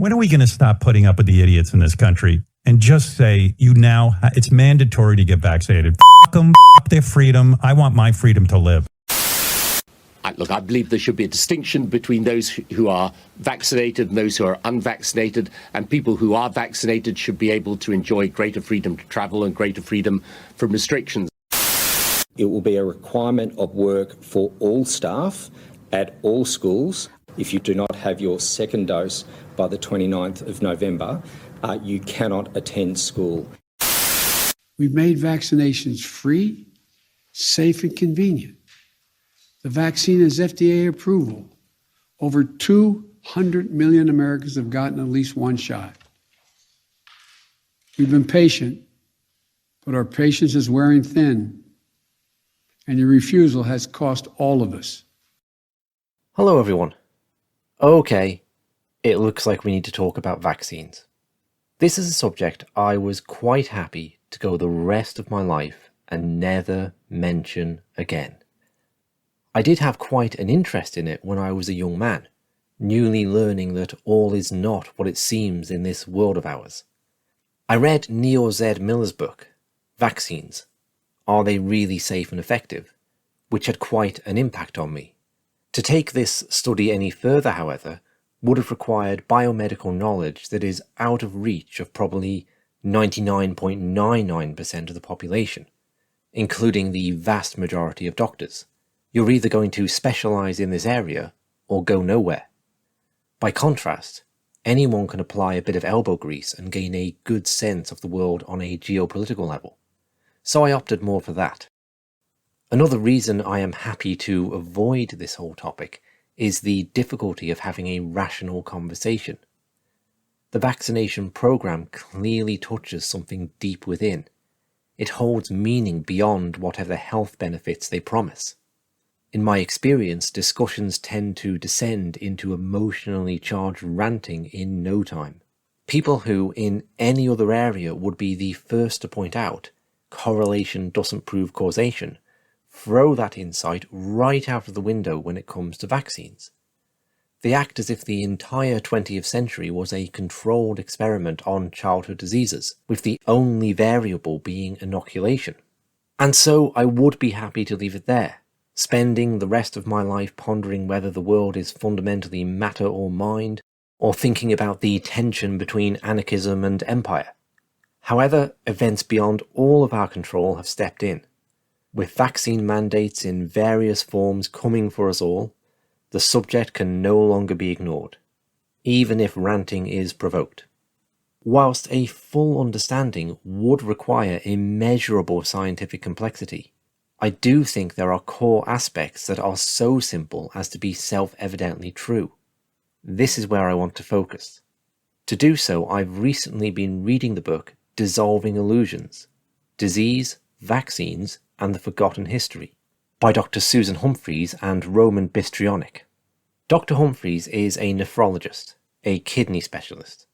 When are we going to stop putting up with the idiots in this country and just say, it's mandatory to get vaccinated? Fuck them, fuck their freedom. I want my freedom to live. Look, I believe there should be a distinction between those who are vaccinated and those who are unvaccinated, and people who are vaccinated should be able to enjoy greater freedom to travel and greater freedom from restrictions. It will be a requirement of work for all staff at all schools. If you do not have your second dose by the 29th of November, you cannot attend school. We've made vaccinations free, safe, and convenient. The vaccine has FDA approval. Over 200 million Americans have gotten at least one shot. We've been patient, but our patience is wearing thin, and your refusal has cost all of us. Hello, everyone. Okay, it looks like we need to talk about vaccines. This is a subject I was quite happy to go the rest of my life and never mention again. I did have quite an interest in it when I was a young man, newly learning that all is not what it seems in this world of ours. I read Neil Z. Miller's book, Vaccines, Are They Really Safe and Effective?, which had quite an impact on me. To take this study any further, however, would have required biomedical knowledge that is out of reach of probably 99.99% of the population, including the vast majority of doctors. You're either going to specialise in this area or go nowhere. By contrast, anyone can apply a bit of elbow grease and gain a good sense of the world on a geopolitical level. So I opted more for that. Another reason I am happy to avoid this whole topic is the difficulty of having a rational conversation. The vaccination programme clearly touches something deep within. It holds meaning beyond whatever health benefits they promise. In my experience, discussions tend to descend into emotionally charged ranting in no time. People who, in any other area, would be the first to point out correlation doesn't prove causation, throw that insight right out of the window when it comes to vaccines. They act as if the entire 20th century was a controlled experiment on childhood diseases, with the only variable being inoculation. And so I would be happy to leave it there, spending the rest of my life pondering whether the world is fundamentally matter or mind, or thinking about the tension between anarchism and empire. However, events beyond all of our control have stepped in. With vaccine mandates in various forms coming for us all, the subject can no longer be ignored, even if ranting is provoked. Whilst a full understanding would require immeasurable scientific complexity, I do think there are core aspects that are so simple as to be self-evidently true. This is where I want to focus. To do so, I've recently been reading the book Dissolving Illusions: Disease, Vaccines, and the Forgotten History by Dr. Suzanne Humphries and Roman Bystrianyk. Dr. Humphries is a nephrologist, a kidney specialist.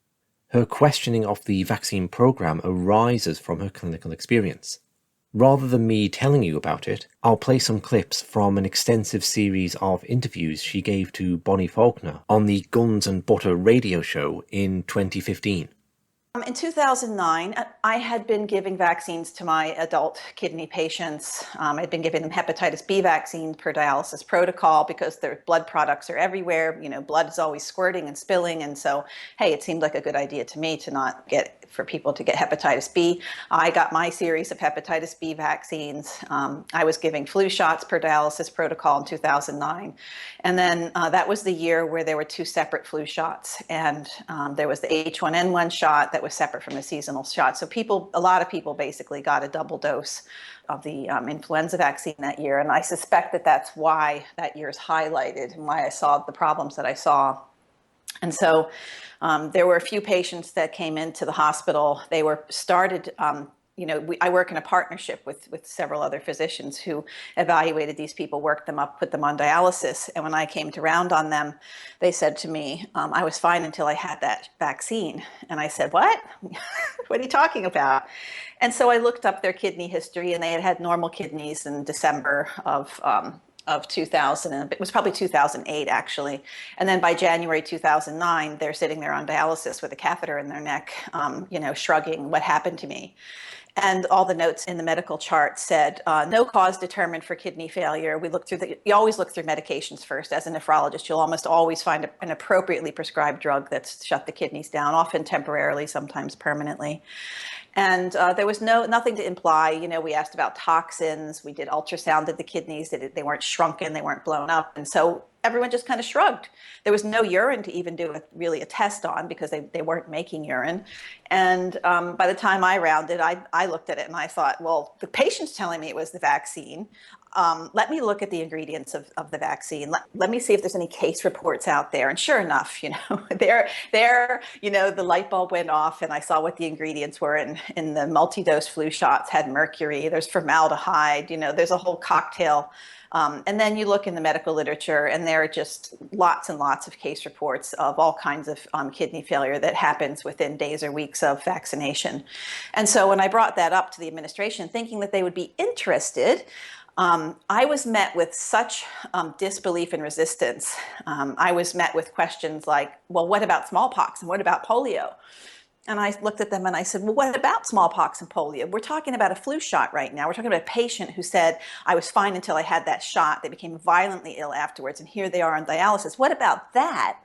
Her questioning of the vaccine program arises from her clinical experience. Rather than me telling you about it, I'll play some clips from an extensive series of interviews she gave to Bonnie Faulkner on the Guns and Butter radio show in 2015. In 2009, I had been giving vaccines to my adult kidney patients. I'd been giving them hepatitis B vaccine per dialysis protocol because their blood products are everywhere. You know, blood is always squirting and spilling. And so, hey, it seemed like a good idea to me to not for people to get hepatitis B. I got my series of hepatitis B vaccines. I was giving flu shots per dialysis protocol in 2009. And then that was the year where there were two separate flu shots. And there was the H1N1 shot that was separate from the seasonal shot. So a lot of people basically got a double dose of the influenza vaccine that year. And I suspect that that's why that year is highlighted and why I saw the problems that I saw. And so there were a few patients that came into the hospital. They were started, I work in a partnership with several other physicians who evaluated these people, worked them up, put them on dialysis. And when I came to round on them, they said to me, I was fine until I had that vaccine. And I said, what? What are you talking about? And so I looked up their kidney history, and they had had normal kidneys in December of of 2000, and it was probably 2008 actually. And then by January 2009, they're sitting there on dialysis with a catheter in their neck, shrugging, "What happened to me?" And all the notes in the medical chart said, no cause determined for kidney failure. You always look through medications first. As a nephrologist, you'll almost always find an appropriately prescribed drug that's shut the kidneys down, often temporarily, sometimes permanently. And there was nothing to imply. We asked about toxins. We did ultrasound of the kidneys. They weren't shrunken. They weren't blown up. And so everyone just kind of shrugged. There was no urine to even do a test on because they weren't making urine. And by the time I rounded, I looked at it and I thought, well, the patient's telling me it was the vaccine. Let me look at the ingredients of the vaccine. Let me see if there's any case reports out there. And sure enough, the light bulb went off and I saw what the ingredients were in the multi-dose flu shots. Had mercury, there's formaldehyde, there's a whole cocktail. And then you look in the medical literature and there are just lots and lots of case reports of all kinds of kidney failure that happens within days or weeks of vaccination. And so when I brought that up to the administration, thinking that they would be interested, I was met with such disbelief and resistance. I was met with questions like, well, what about smallpox and what about polio? And I looked at them and I said, well, what about smallpox and polio? We're talking about a flu shot right now. We're talking about a patient who said, I was fine until I had that shot. They became violently ill afterwards, and here they are on dialysis. What about that?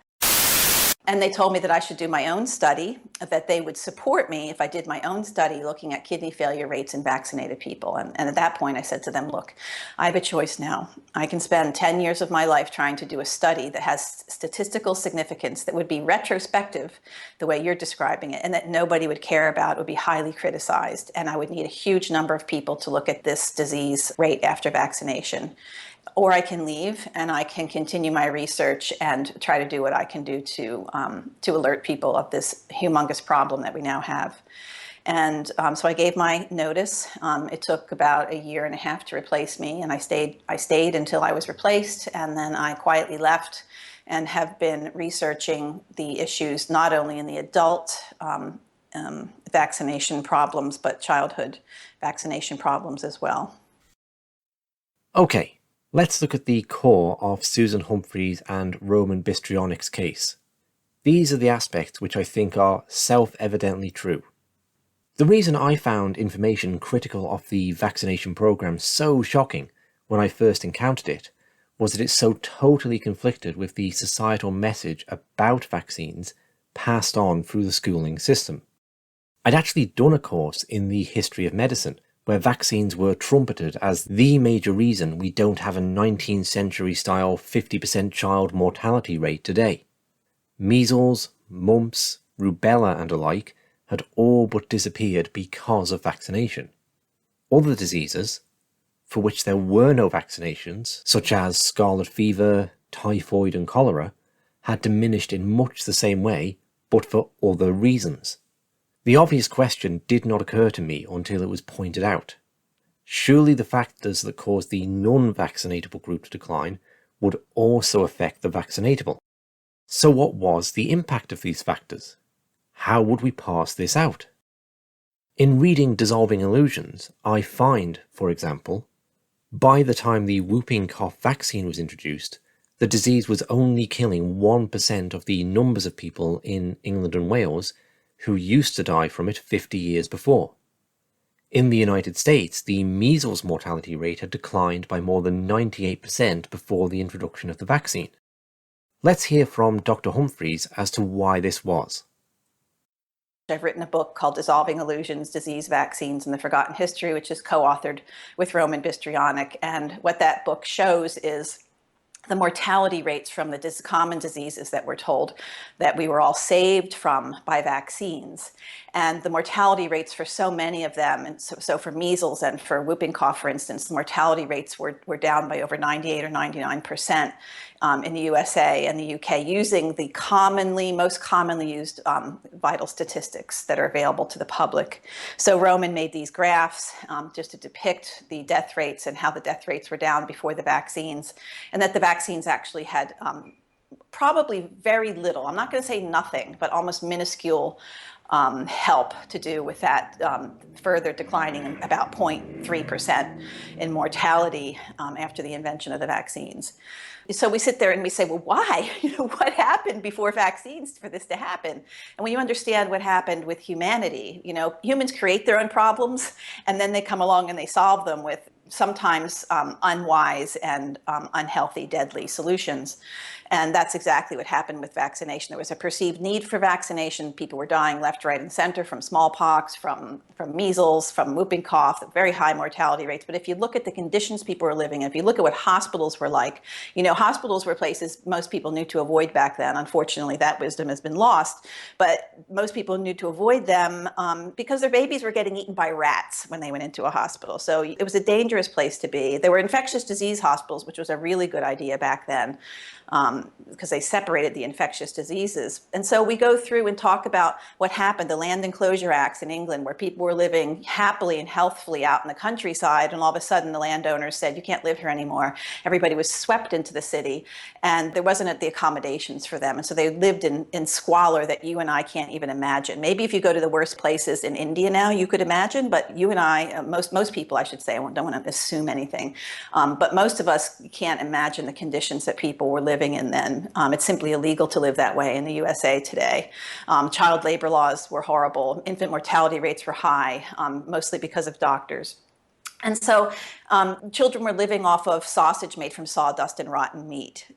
And they told me that I should do my own study, that they would support me if I did my own study looking at kidney failure rates in vaccinated people. And at that point, I said to them, look, I have a choice now. I can spend 10 years of my life trying to do a study that has statistical significance that would be retrospective, the way you're describing it, and that nobody would care about, would be highly criticized. And I would need a huge number of people to look at this disease rate after vaccination. Or I can leave and I can continue my research and try to do what I can do to alert people of this humongous problem that we now have. And so I gave my notice. It took about 1.5 years to replace me, and I stayed until I was replaced, and then I quietly left and have been researching the issues not only in the adult vaccination problems, but childhood vaccination problems as well. Okay. Let's look at the core of Suzanne Humphries and Roman Bystryanyk's case. These are the aspects which I think are self-evidently true. The reason I found information critical of the vaccination program so shocking when I first encountered it was that it so totally conflicted with the societal message about vaccines passed on through the schooling system. I'd actually done a course in the history of medicine where vaccines were trumpeted as the major reason we don't have a 19th century style 50% child mortality rate today. Measles, mumps, rubella and the like had all but disappeared because of vaccination. Other diseases, for which there were no vaccinations, such as scarlet fever, typhoid and cholera, had diminished in much the same way, but for other reasons. The obvious question did not occur to me until it was pointed out. Surely the factors that caused the non-vaccinatable group to decline would also affect the vaccinatable. So what was the impact of these factors? How would we parse this out? In reading Dissolving Illusions, I find, for example, by the time the whooping cough vaccine was introduced, the disease was only killing 1% of the numbers of people in England and Wales who used to die from it 50 years before. In the United States, the measles mortality rate had declined by more than 98% before the introduction of the vaccine. Let's hear from Dr. Humphries as to why this was. I've written a book called Dissolving Illusions, Disease, Vaccines, and the Forgotten History, which is co-authored with Roman Bystrianyk. And what that book shows is the mortality rates from the common diseases that we're told that we were all saved from by vaccines. And the mortality rates for so many of them, and so for measles and for whooping cough, for instance, the mortality rates were down by over 98 or 99% in the USA and the UK, using the most commonly used vital statistics that are available to the public. So Roman made these graphs just to depict the death rates and how the death rates were down before the vaccines, and that the vaccines actually had probably very little. I'm not going to say nothing, but almost minuscule help to do with that further declining about 0.3% in mortality after the invention of the vaccines. So we sit there and we say, well, why? What happened before vaccines for this to happen? And when you understand what happened with humanity, humans create their own problems, and then they come along and they solve them with sometimes unwise and unhealthy, deadly solutions. And that's exactly what happened with vaccination. There was a perceived need for vaccination. People were dying left, right, and center from smallpox, from measles, from whooping cough, very high mortality rates. But if you look at the conditions people were living in, if you look at what hospitals were like, hospitals were places most people knew to avoid back then. Unfortunately, that wisdom has been lost. But most people knew to avoid them because their babies were getting eaten by rats when they went into a hospital. So it was a dangerous place to be. There were infectious disease hospitals, which was a really good idea back then, because they separated the infectious diseases. And so we go through and talk about what happened, the Land Enclosure Acts in England, where people were living happily and healthfully out in the countryside, and all of a sudden the landowners said, you can't live here anymore. Everybody was swept into the city, and there wasn't the accommodations for them. And so they lived in squalor that you and I can't even imagine. Maybe if you go to the worst places in India now, you could imagine, but you and I, most people, I should say, I don't want to assume anything, but most of us can't imagine the conditions that people were living in then. It's simply illegal to live that way in the USA today. Child labor laws were horrible. Infant mortality rates were high, mostly because of doctors. And so children were living off of sausage made from sawdust and rotten meat.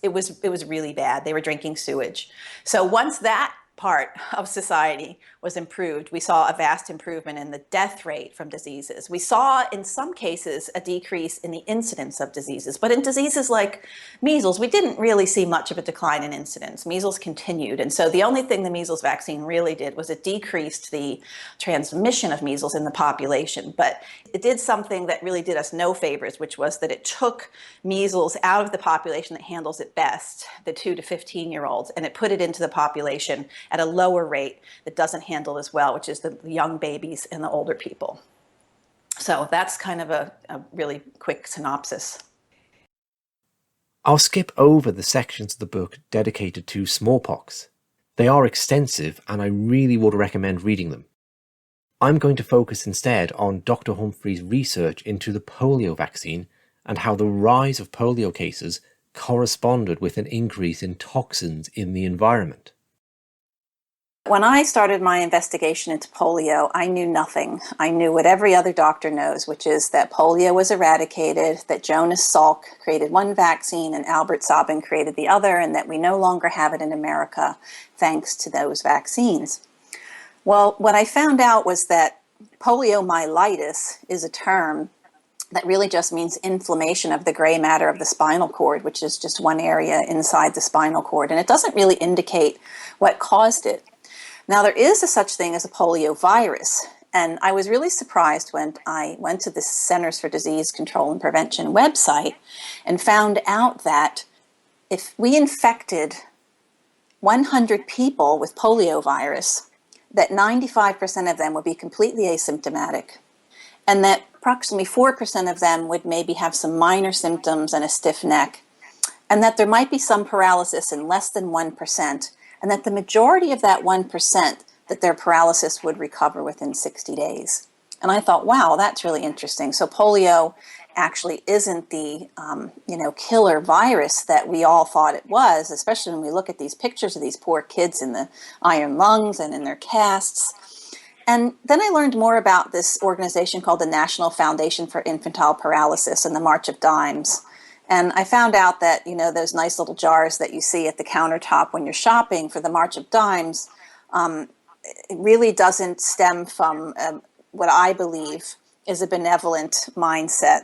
It was really bad. They were drinking sewage. So once that part of society was improved, we saw a vast improvement in the death rate from diseases. We saw, in some cases, a decrease in the incidence of diseases. But in diseases like measles, we didn't really see much of a decline in incidence. Measles continued. And so the only thing the measles vaccine really did was it decreased the transmission of measles in the population. But it did something that really did us no favors, which was that it took measles out of the population that handles it best, the 2 to 15-year-olds, and it put it into the population at a lower rate that doesn't handle as well, which is the young babies and the older people. So that's kind of a really quick synopsis. I'll skip over the sections of the book dedicated to smallpox. They are extensive and I really would recommend reading them. I'm going to focus instead on Dr. Humphries' research into the polio vaccine and how the rise of polio cases corresponded with an increase in toxins in the environment. When I started my investigation into polio, I knew nothing. I knew what every other doctor knows, which is that polio was eradicated, that Jonas Salk created one vaccine and Albert Sabin created the other, and that we no longer have it in America thanks to those vaccines. Well, what I found out was that poliomyelitis is a term that really just means inflammation of the gray matter of the spinal cord, which is just one area inside the spinal cord, and it doesn't really indicate what caused it. Now, there is a such thing as a polio virus, and I was really surprised when I went to the Centers for Disease Control and Prevention website and found out that if we infected 100 people with polio virus, that 95% of them would be completely asymptomatic, and that approximately 4% of them would maybe have some minor symptoms and a stiff neck, and that there might be some paralysis in less than 1%, and that the majority of that 1%, that their paralysis would recover within 60 days. And I thought, wow, that's really interesting. So polio actually isn't the killer virus that we all thought it was, especially when we look at these pictures of these poor kids in the iron lungs and in their casts. And then I learned more about this organization called the National Foundation for Infantile Paralysis and the March of Dimes. And I found out that, those nice little jars that you see at the countertop when you're shopping for the March of Dimes, it really doesn't stem from what I believe is a benevolent mindset.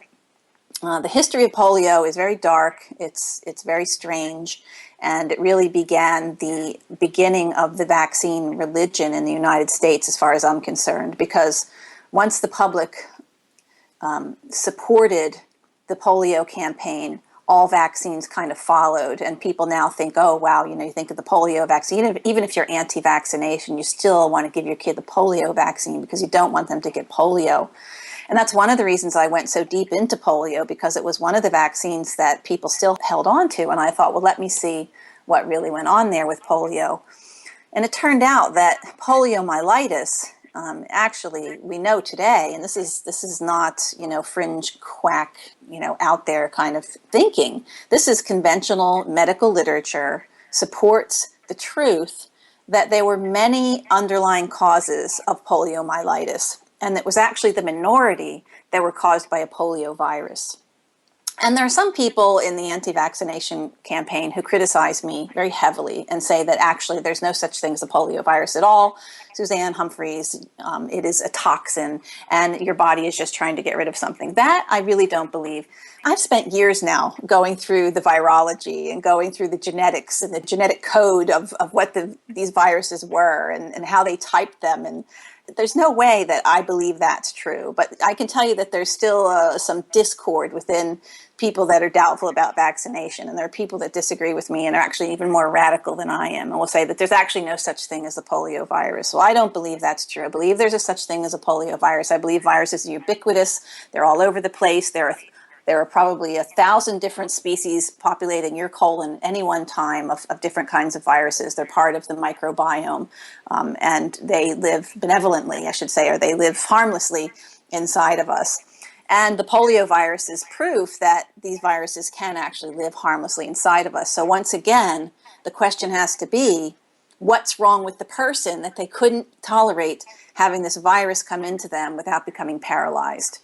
The history of polio is very dark, it's very strange, and it really began the beginning of the vaccine religion in the United States, as far as I'm concerned, because once the public supported the polio campaign, all vaccines kind of followed, and people now think, oh, wow, you think of the polio vaccine, even if you're anti-vaccination, you still want to give your kid the polio vaccine because you don't want them to get polio. And that's one of the reasons I went so deep into polio, because it was one of the vaccines that people still held on to. And I thought, well, let me see what really went on there with polio. And it turned out that poliomyelitis, actually, we know today, and this is not, fringe quack, out there kind of thinking. This is conventional medical literature, supports the truth that there were many underlying causes of poliomyelitis, and it was actually the minority that were caused by a polio virus. And there are some people in the anti-vaccination campaign who criticize me very heavily and say that actually there's no such thing as a polio virus at all. Suzanne Humphries, it is a toxin and your body is just trying to get rid of something. That I really don't believe. I've spent years now going through the virology and going through the genetics and the genetic code of what these viruses were and how they typed them. And there's no way that I believe that's true. But I can tell you that there's still some discord within people that are doubtful about vaccination. And there are people that disagree with me and are actually even more radical than I am and will say that there's actually no such thing as a polio virus. So I don't believe that's true. I believe there's a such thing as a polio virus. I believe viruses are ubiquitous. They're all over the place. There are probably 1,000 different species populating your colon any one time of different kinds of viruses. They're part of the microbiome, and they live benevolently, I should say, or they live harmlessly inside of us. And the polio virus is proof that these viruses can actually live harmlessly inside of us. So once again, the question has to be, what's wrong with the person that they couldn't tolerate having this virus come into them without becoming paralyzed?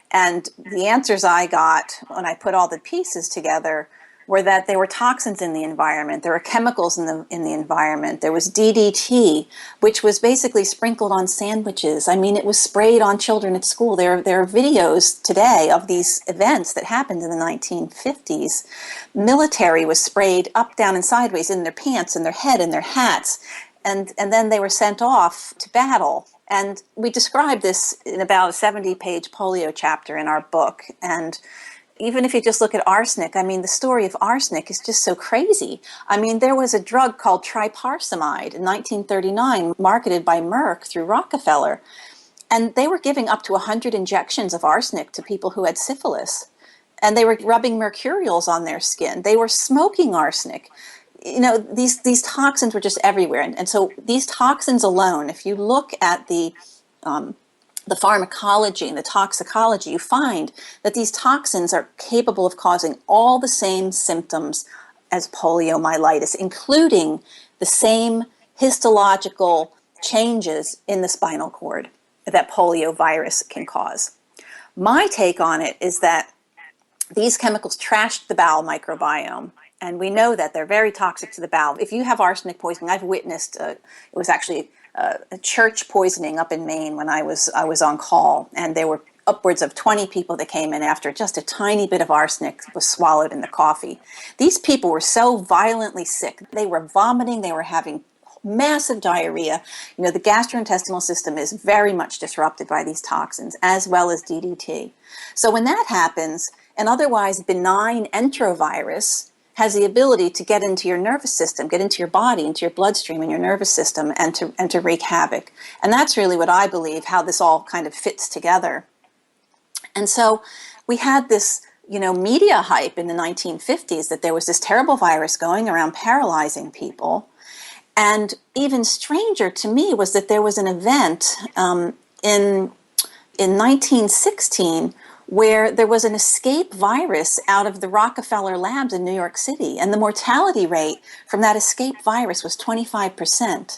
And the answers I got when I put all the pieces together were that there were toxins in the environment, there were chemicals in the environment, there was DDT, which was basically sprinkled on sandwiches. I mean, it was sprayed on children at school. There are videos today of these events that happened in the 1950s. Military was sprayed up, down, and sideways in their pants, in their head, in their hats, and then they were sent off to battle. And we describe this in about a 70-page polio chapter in our book. And even if you just look at arsenic, I mean, the story of arsenic is just so crazy. I mean, there was a drug called triparsamide in 1939 marketed by Merck through Rockefeller. And they were giving up to 100 injections of arsenic to people who had syphilis. And they were rubbing mercurials on their skin. They were smoking arsenic. These toxins were just everywhere. And so these toxins alone, if you look at the pharmacology and the toxicology, you find that these toxins are capable of causing all the same symptoms as poliomyelitis, including the same histological changes in the spinal cord that polio virus can cause. My take on it is that these chemicals trashed the bowel microbiome. And we know that they're very toxic to the bowel. If you have arsenic poisoning, I've witnessed, it was actually a church poisoning up in Maine when I was on call. And there were upwards of 20 people that came in after just a tiny bit of arsenic was swallowed in the coffee. These people were so violently sick. They were vomiting. They were having massive diarrhea. The gastrointestinal system is very much disrupted by these toxins, as well as DDT. So when that happens, an otherwise benign enterovirus has the ability to get into your nervous system, get into your body, into your bloodstream and your nervous system, and to wreak havoc. And that's really what I believe, how this all kind of fits together. And so we had this, media hype in the 1950s that there was this terrible virus going around paralyzing people. And even stranger to me was that there was an event in 1916 where there was an escape virus out of the Rockefeller labs in New York City, and the mortality rate from that escape virus was 25%.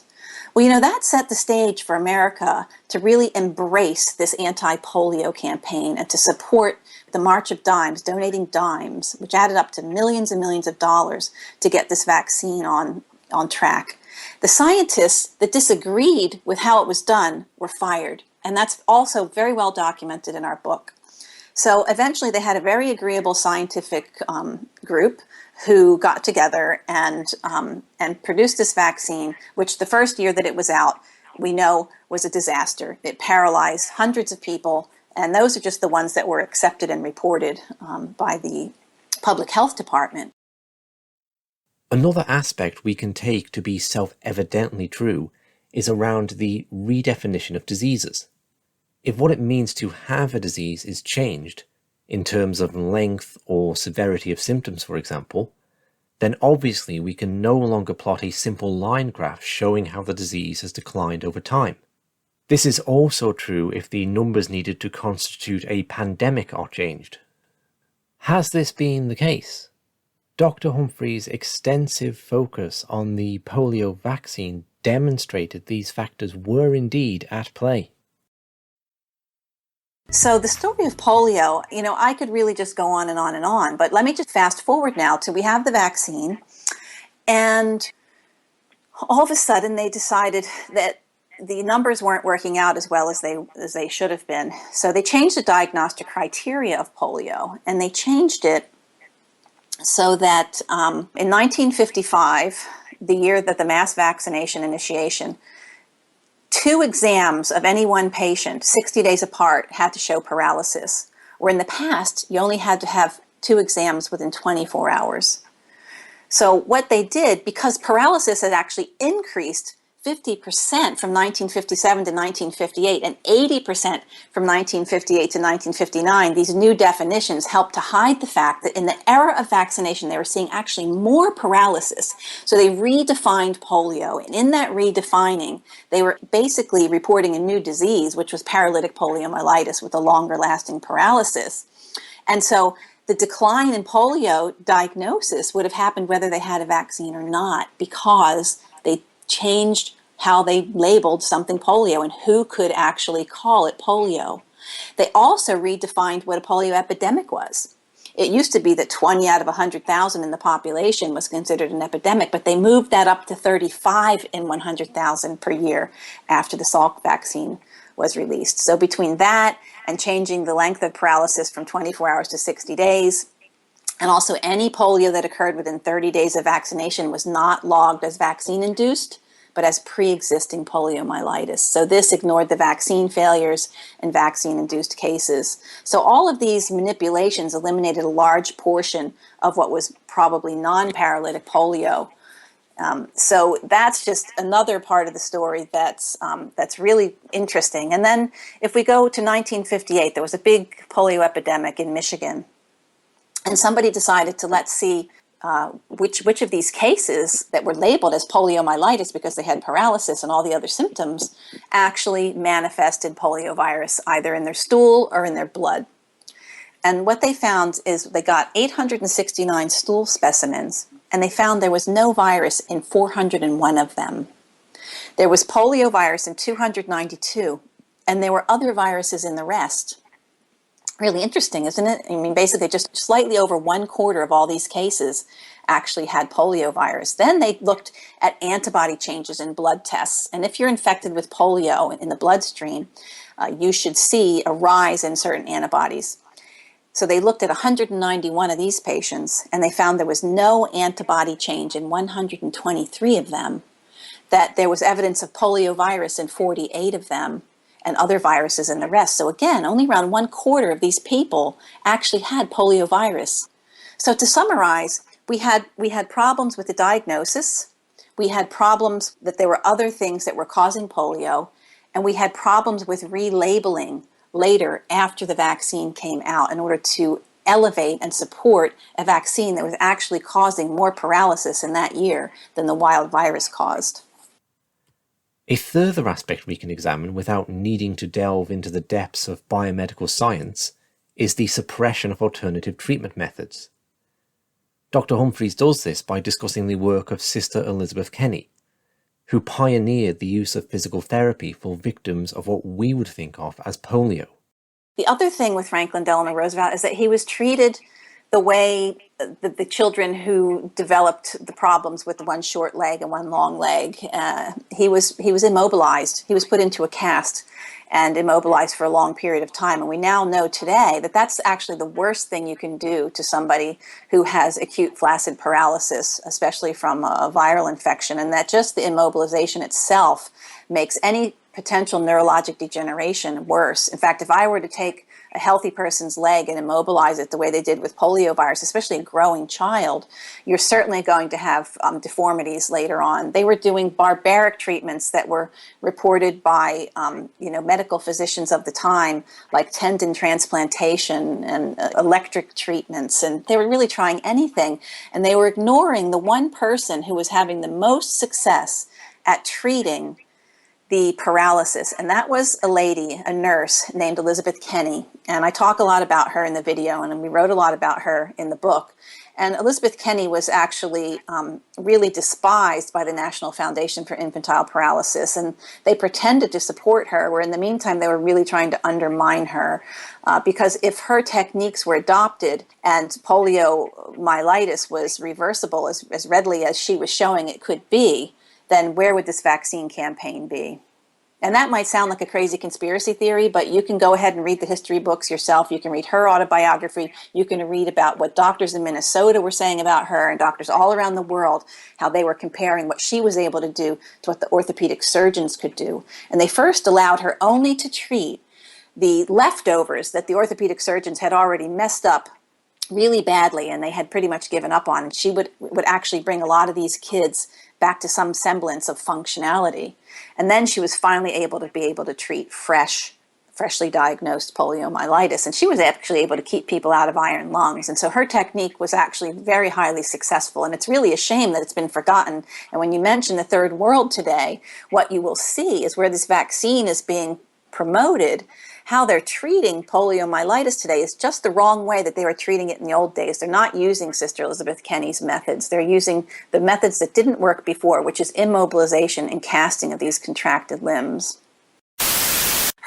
Well, that set the stage for America to really embrace this anti-polio campaign and to support the March of Dimes, donating dimes, which added up to millions and millions of dollars to get this vaccine on track. The scientists that disagreed with how it was done were fired, and that's also very well documented in our book. So eventually they had a very agreeable scientific group who got together and produced this vaccine, which the first year that it was out, we know was a disaster. It paralyzed hundreds of people, and those are just the ones that were accepted and reported by the public health department. Another aspect we can take to be self-evidently true is around the redefinition of diseases. If what it means to have a disease is changed, in terms of length or severity of symptoms, for example, then obviously we can no longer plot a simple line graph showing how the disease has declined over time. This is also true if the numbers needed to constitute a pandemic are changed. Has this been the case? Dr. Humphries' extensive focus on the polio vaccine demonstrated these factors were indeed at play. So the story of polio, I could really just go on and on and on, but let me just fast forward now to we have the vaccine, and all of a sudden they decided that the numbers weren't working out as well as they should have been. So they changed the diagnostic criteria of polio, and they changed it so that in 1955, the year that the mass vaccination initiation, 2 exams of any one patient, 60 days apart, had to show paralysis, where in the past, you only had to have 2 exams within 24 hours. So what they did, because paralysis had actually increased 50% from 1957 to 1958 and 80% from 1958 to 1959, these new definitions helped to hide the fact that in the era of vaccination, they were seeing actually more paralysis. So they redefined polio, and in that redefining, they were basically reporting a new disease, which was paralytic poliomyelitis with a longer lasting paralysis. And so the decline in polio diagnosis would have happened whether they had a vaccine or not, because they changed how they labeled something polio and who could actually call it polio. They also redefined what a polio epidemic was. It used to be that 20 out of 100,000 in the population was considered an epidemic, but they moved that up to 35 in 100,000 per year after the Salk vaccine was released. So between that and changing the length of paralysis from 24 hours to 60 days, and also any polio that occurred within 30 days of vaccination was not logged as vaccine-induced, but as pre-existing poliomyelitis. So this ignored the vaccine failures and vaccine-induced cases. So all of these manipulations eliminated a large portion of what was probably non-paralytic polio. So that's just another part of the story that's really interesting. And then if we go to 1958, there was a big polio epidemic in Michigan. And somebody decided to let's see which of these cases that were labeled as poliomyelitis because they had paralysis and all the other symptoms actually manifested poliovirus either in their stool or in their blood. And what they found is they got 869 stool specimens, and they found there was no virus in 401 of them. There was poliovirus in 292, and there were other viruses in the rest. Really interesting, isn't it? I mean, basically just slightly over 1/4 of all these cases actually had poliovirus. Then they looked at antibody changes in blood tests. And if you're infected with polio in the bloodstream, you should see a rise in certain antibodies. So they looked at 191 of these patients, and they found there was no antibody change in 123 of them, that there was evidence of poliovirus in 48 of them, and other viruses in the rest. So again, only around 1/4 of these people actually had poliovirus. So to summarize, we had problems with the diagnosis, we had problems that there were other things that were causing polio, and we had problems with relabeling later after the vaccine came out in order to elevate and support a vaccine that was actually causing more paralysis in that year than the wild virus caused. A further aspect we can examine without needing to delve into the depths of biomedical science is the suppression of alternative treatment methods. Dr. Humphries does this by discussing the work of Sister Elizabeth Kenny, who pioneered the use of physical therapy for victims of what we would think of as polio. The other thing with Franklin Delano Roosevelt is that he was treated the way the children who developed the problems with one short leg and one long leg, he was immobilized. He was put into a cast and immobilized for a long period of time. And we now know today that that's actually the worst thing you can do to somebody who has acute flaccid paralysis, especially from a viral infection, and that just the immobilization itself makes any potential neurologic degeneration worse. In fact, if I were to take a healthy person's leg and immobilize it the way they did with polio virus, especially a growing child, you're certainly going to have deformities later on. They were doing barbaric treatments that were reported by medical physicians of the time, like tendon transplantation and electric treatments, and they were really trying anything, and they were ignoring the one person who was having the most success at treating the paralysis, and that was a lady, a nurse named Elizabeth Kenny. And I talk a lot about her in the video, and we wrote a lot about her in the book. And Elizabeth Kenny was actually really despised by the National Foundation for Infantile Paralysis, and they pretended to support her, where in the meantime they were really trying to undermine her, because if her techniques were adopted and poliomyelitis was reversible as readily as she was showing it could be, then where would this vaccine campaign be? And that might sound like a crazy conspiracy theory, but you can go ahead and read the history books yourself. You can read her autobiography. You can read about what doctors in Minnesota were saying about her and doctors all around the world, how they were comparing what she was able to do to what the orthopedic surgeons could do. And they first allowed her only to treat the leftovers that the orthopedic surgeons had already messed up really badly and they had pretty much given up on. And she would actually bring a lot of these kids back to some semblance of functionality. And then she was finally able to treat freshly diagnosed poliomyelitis. And she was actually able to keep people out of iron lungs. And so her technique was actually very highly successful. And it's really a shame that it's been forgotten. And when you mention the third world today, what you will see is where this vaccine is being promoted, how they're treating poliomyelitis today is just the wrong way that they were treating it in the old days. They're not using Sister Elizabeth Kenny's methods. They're using the methods that didn't work before, which is immobilization and casting of these contracted limbs.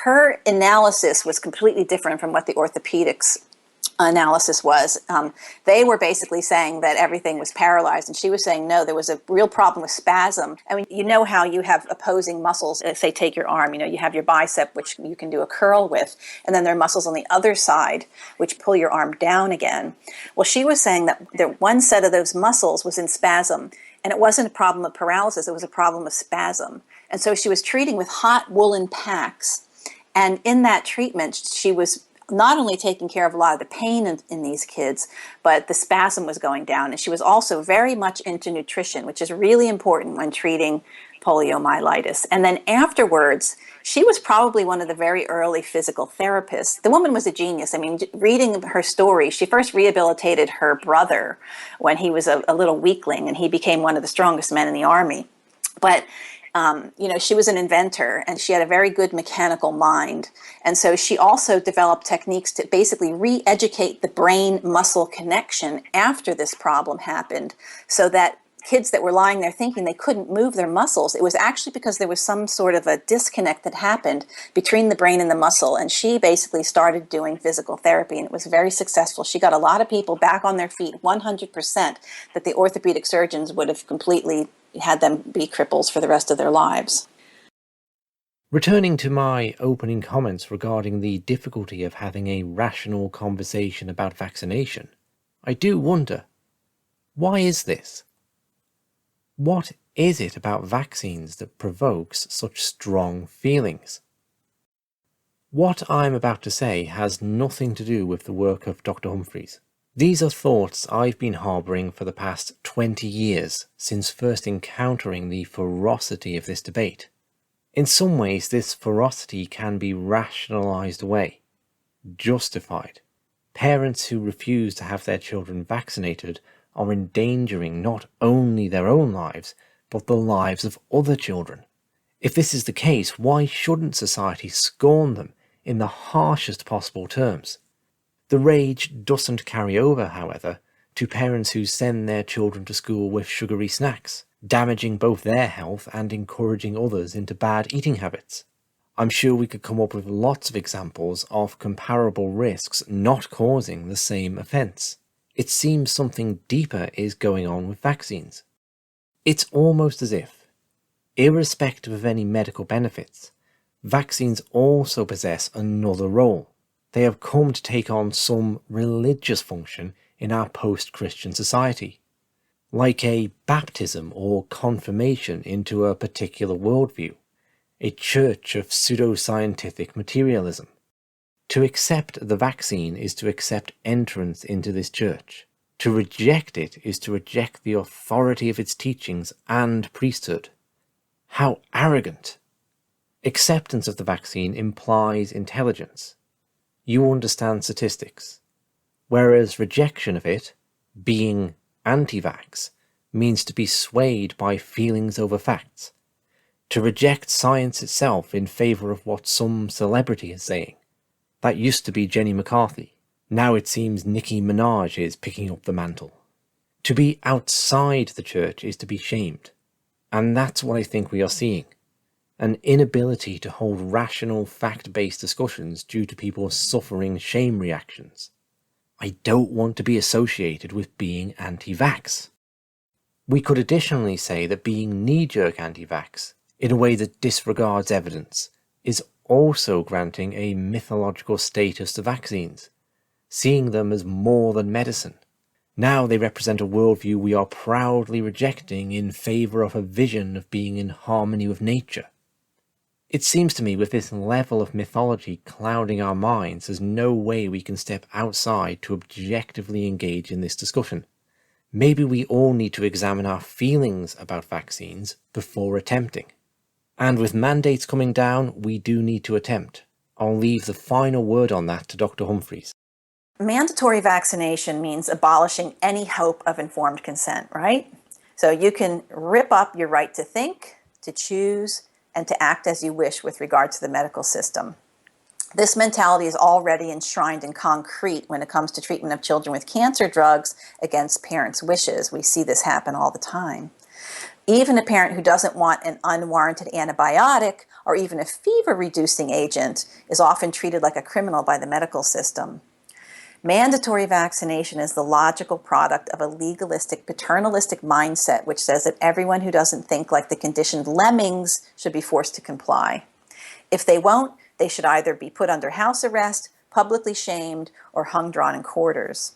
Her analysis was completely different from what the orthopedics analysis was. They were basically saying that everything was paralyzed, and she was saying no, there was a real problem with spasm. I mean, you know how you have opposing muscles. Say, take your arm, you have your bicep, which you can do a curl with, and then there are muscles on the other side which pull your arm down again. Well, she was saying that one set of those muscles was in spasm, and it wasn't a problem of paralysis, it was a problem of spasm. And so she was treating with hot woolen packs, and in that treatment she was not only taking care of a lot of the pain in these kids, but the spasm was going down. And she was also very much into nutrition, which is really important when treating poliomyelitis. And then afterwards, she was probably one of the very early physical therapists. The woman was a genius. I mean, reading her story, she first rehabilitated her brother when he was a little weakling, and he became one of the strongest men in the army. But she was an inventor, and she had a very good mechanical mind. And so she also developed techniques to basically re-educate the brain-muscle connection after this problem happened, so that kids that were lying there thinking they couldn't move their muscles, it was actually because there was some sort of a disconnect that happened between the brain and the muscle. And she basically started doing physical therapy, and it was very successful. She got a lot of people back on their feet, 100%, that the orthopedic surgeons would have completely had them be cripples for the rest of their lives. Returning to my opening comments regarding the difficulty of having a rational conversation about vaccination, I do wonder, why is this? What is it about vaccines that provokes such strong feelings? What I'm about to say has nothing to do with the work of Dr. Humphries. These are thoughts I've been harbouring for the past 20 years since first encountering the ferocity of this debate. In some ways, this ferocity can be rationalised away, justified. Parents who refuse to have their children vaccinated are endangering not only their own lives, but the lives of other children. If this is the case, why shouldn't society scorn them in the harshest possible terms? The rage doesn't carry over, however, to parents who send their children to school with sugary snacks, damaging both their health and encouraging others into bad eating habits. I'm sure we could come up with lots of examples of comparable risks not causing the same offence. It seems something deeper is going on with vaccines. It's almost as if, irrespective of any medical benefits, vaccines also possess another role. They have come to take on some religious function in our post-Christian society, like a baptism or confirmation into a particular worldview, a church of pseudoscientific materialism. To accept the vaccine is to accept entrance into this church. To reject it is to reject the authority of its teachings and priesthood. How arrogant! Acceptance of the vaccine implies intelligence. You understand statistics. Whereas rejection of it, being anti-vax, means to be swayed by feelings over facts. To reject science itself in favour of what some celebrity is saying. That used to be Jenny McCarthy. Now it seems Nicki Minaj is picking up the mantle. To be outside the church is to be shamed. And that's what I think we are seeing. An inability to hold rational, fact-based discussions due to people suffering shame reactions. I don't want to be associated with being anti-vax. We could additionally say that being knee-jerk anti-vax, in a way that disregards evidence, is also granting a mythological status to vaccines, seeing them as more than medicine. Now they represent a worldview we are proudly rejecting in favour of a vision of being in harmony with nature. It seems to me with this level of mythology clouding our minds, there's no way we can step outside to objectively engage in this discussion. Maybe we all need to examine our feelings about vaccines before attempting. And with mandates coming down, we do need to attempt. I'll leave the final word on that to Dr. Humphries. Mandatory vaccination means abolishing any hope of informed consent, right? So you can rip up your right to think, to choose, and to act as you wish with regard to the medical system. This mentality is already enshrined in concrete when it comes to treatment of children with cancer drugs against parents' wishes. We see this happen all the time. Even a parent who doesn't want an unwarranted antibiotic or even a fever-reducing agent is often treated like a criminal by the medical system. Mandatory vaccination is the logical product of a legalistic, paternalistic mindset which says that everyone who doesn't think like the conditioned lemmings should be forced to comply. If they won't, they should either be put under house arrest, publicly shamed, or hung, drawn in quarters.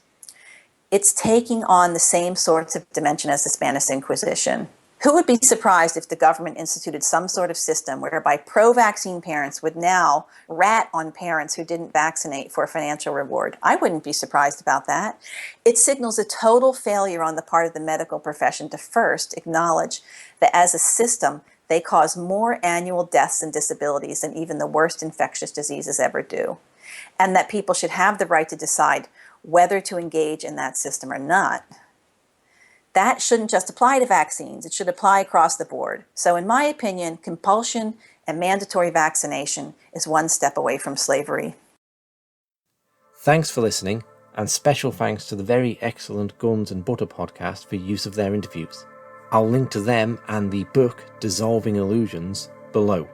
It's taking on the same sorts of dimension as the Spanish Inquisition. Who would be surprised if the government instituted some sort of system whereby pro-vaccine parents would now rat on parents who didn't vaccinate for a financial reward? I wouldn't be surprised about that. It signals a total failure on the part of the medical profession to first acknowledge that as a system, they cause more annual deaths and disabilities than even the worst infectious diseases ever do, and that people should have the right to decide whether to engage in that system or not. That shouldn't just apply to vaccines, it should apply across the board. So in my opinion, compulsion and mandatory vaccination is one step away from slavery. Thanks for listening, and special thanks to the very excellent Guns and Butter podcast for use of their interviews. I'll link to them and the book Dissolving Illusions below.